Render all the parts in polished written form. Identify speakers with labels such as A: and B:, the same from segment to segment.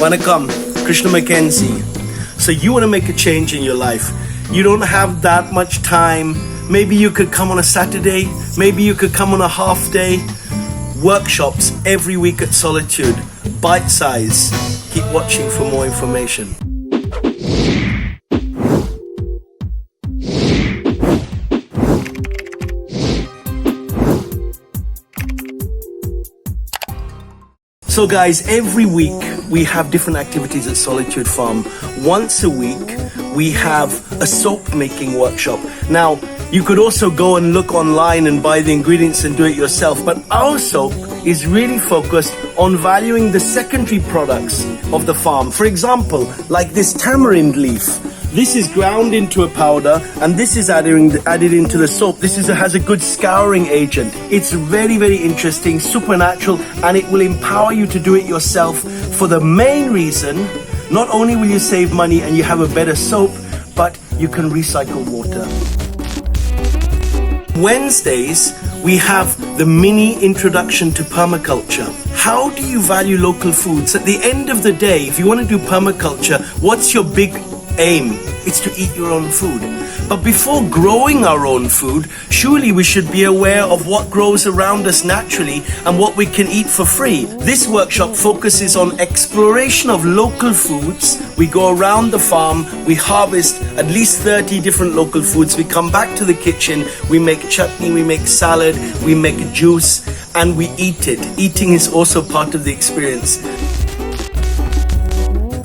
A: Vanakkam, Krishna Mackenzie. So you want to make a change in your life. You don't have that much time. Maybe you could come on a Saturday. Maybe you could come on a half day. Workshops every week at Solitude. Bite size. Keep watching for more information. So guys, every week we have different activities at Solitude Farm. Once a week we have a soap making workshop. Now, you could also go and look online and buy the ingredients and do it yourself, but our soap is really focused on valuing the secondary products of the farm. For example, like this tamarind leaf. This is ground into a powder and this is added into the soap. This has a good scouring agent. It's very, very interesting, supernatural, and it will empower you to do it yourself for the main reason, not only will you save money and you have a better soap, but you can recycle water. Wednesdays, we have the mini introduction to permaculture. How do you value local foods? At the end of the day, if you want to do permaculture, what's your big aim? It's to eat your own food. But before growing our own food, surely we should be aware of what grows around us naturally and what we can eat for free. This workshop focuses on exploration of local foods. We go around the farm, we harvest at least 30 different local foods. We come back to the kitchen, we make chutney, we make salad, we make juice, and we eat it. Eating is also part of the experience.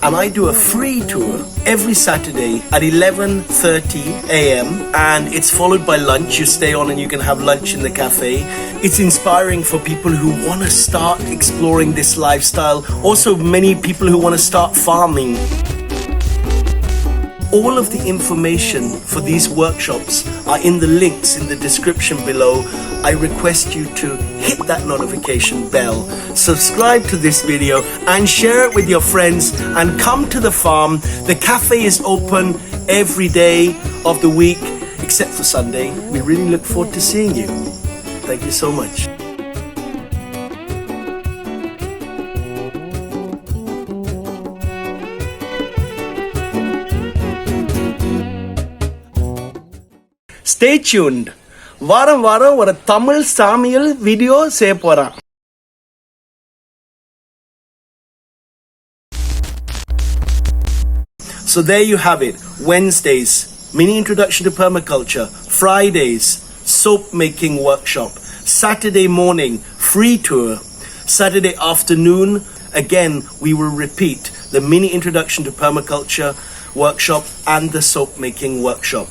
A: And I do a free tour every Saturday at 11:30 a.m. and it's followed by lunch. You stay on and you can have lunch in the cafe. It's inspiring for people who want to start exploring this lifestyle. Also, many people who want to start farming. All of the information for these workshops are in the links in the description below. I request you to hit that notification bell, subscribe to this video and share it with your friends, and come to the farm. The cafe is open every day of the week except for Sunday. We really look forward to seeing you. Thank you so much. Stay tuned. வாரம் ஒரு தமிழ் சாமியல் video செய்ய போறேன். So there you have it. Wednesdays, mini introduction to permaculture. Fridays, soap making workshop. Saturday morning, free tour. Saturday afternoon, again, we will repeat the mini introduction to permaculture workshop and the soap making workshop.